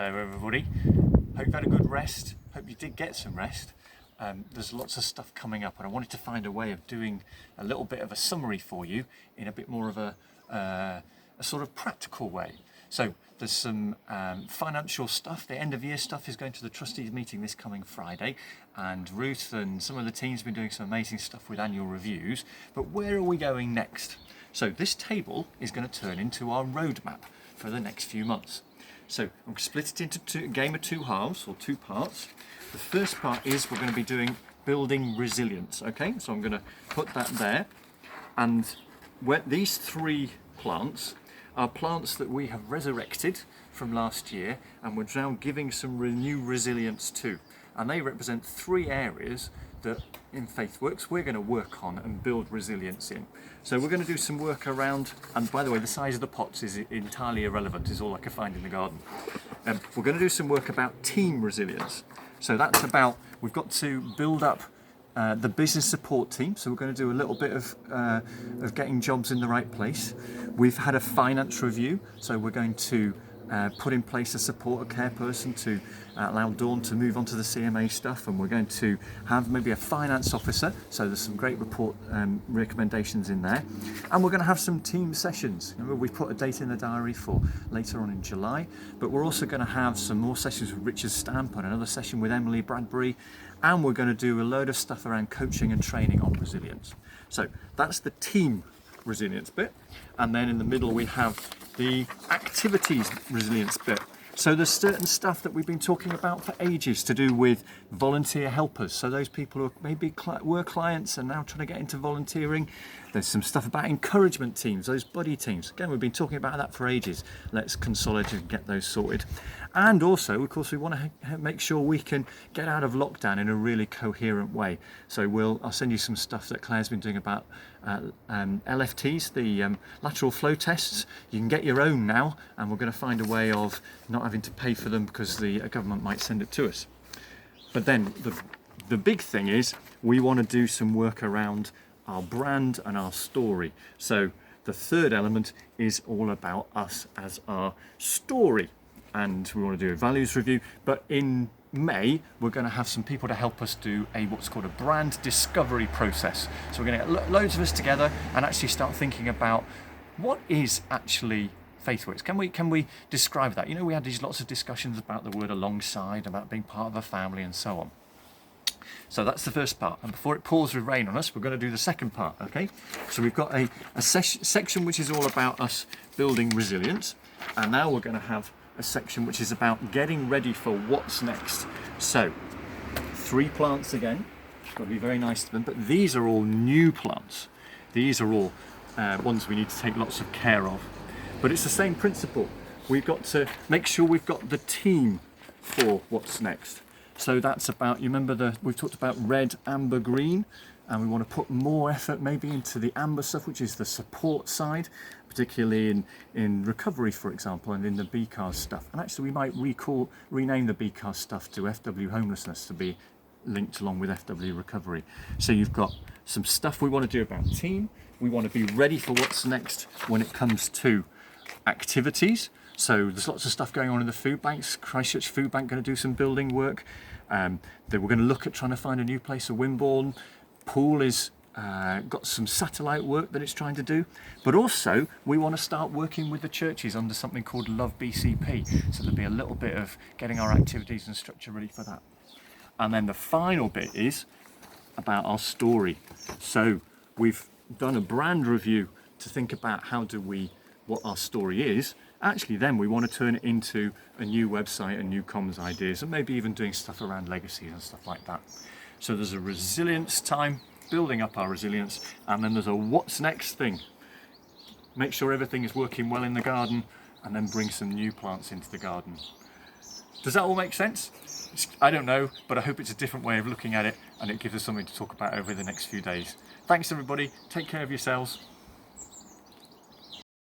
Hello everybody, hope you've had a good rest, hope you did get some rest. There's lots of stuff coming up and I wanted to find a way of doing a little bit of a summary for you in a bit more of a sort of practical way. So there's some financial stuff, the end of year stuff is going to the trustees meeting this coming Friday, and Ruth and some of the teams have been doing some amazing stuff with annual reviews, but where are we going next? So this table is going to turn into our roadmap for the next few months. So I'm going to split it into a game of two halves or two parts. The first part is we're going to be doing building resilience. Okay, so I'm going to put that there, and these three plants are plants that we have resurrected from last year and we're now giving some new resilience to, and they represent three areas that in FaithWorks we're going to work on and build resilience in. So we're going to do some work around, and by the way the size of the pots is entirely irrelevant, is all I could find in the garden. We're going to do some work about team resilience. So that's about, we've got to build up the business support team, so we're going to do a little bit of getting jobs in the right place. We've had a finance review, so we're going to put in place a support, a care person to allow Dawn to move on to the CMA stuff, and we're going to have maybe a finance officer, so there's some great report recommendations in there, and we're going to have some team sessions. Remember, we put a date in the diary for later on in July, but we're also going to have some more sessions with Richard Stamp and another session with Emily Bradbury, and we're going to do a load of stuff around coaching and training on resilience. So that's the team resilience bit, and then in the middle we have the activities resilience bit. So there's certain stuff that we've been talking about for ages to do with volunteer helpers. So those people who maybe were clients and now trying to get into volunteering. There's some stuff about encouragement teams, those buddy teams. Again, we've been talking about that for ages. Let's consolidate and get those sorted. And also, of course, we want to make sure we can get out of lockdown in a really coherent way. So I'll send you some stuff that Claire's been doing about LFTs, the lateral flow tests. You can get your own now, and we're going to find a way of not having to pay for them because the government might send it to us. But then the big thing is we want to do some work around our brand and our story. So the third element is all about us as our story, and we want to do a values review. But in May we're going to have some people to help us do what's called a brand discovery process. So we're going to get loads of us together and actually start thinking about what is actually FaithWorks. Can we describe that? You know, we had these lots of discussions about the word alongside, about being part of a family and so on. So that's the first part, and before it pours with rain on us, we're going to do the second part. Okay, so we've got a section which is all about us building resilience, and now we're going to have a section which is about getting ready for what's next. So 3 plants again, got to be very nice to them, but these are all new plants. These are all ones we need to take lots of care of, but it's the same principle. We've got to make sure we've got the team for what's next. So that's about, you remember we've talked about red, amber, green, and we want to put more effort maybe into the amber stuff, which is the support side, particularly in recovery, for example, and in the BCARS stuff. And actually we might rename the BCARS stuff to FW homelessness to be linked along with FW recovery. So you've got some stuff we want to do about team. We want to be ready for what's next when it comes to activities. So there's lots of stuff going on in the food banks. Christchurch Food Bank going to do some building work. We're going to look at trying to find a new place at Wimborne. Poole is got some satellite work that it's trying to do. But also we want to start working with the churches under something called Love BCP. So there'll be a little bit of getting our activities and structure ready for that. And then the final bit is about our story. So we've done a brand review to think about what our story is. Actually then we want to turn it into a new website and new comms ideas, and maybe even doing stuff around legacies and stuff like that. So there's a resilience time, building up our resilience, and then there's a what's next thing. Make sure everything is working well in the garden, and then bring some new plants into the garden. Does that all make sense? I don't know, but I hope it's a different way of looking at it, and it gives us something to talk about over the next few days. Thanks everybody, take care of yourselves.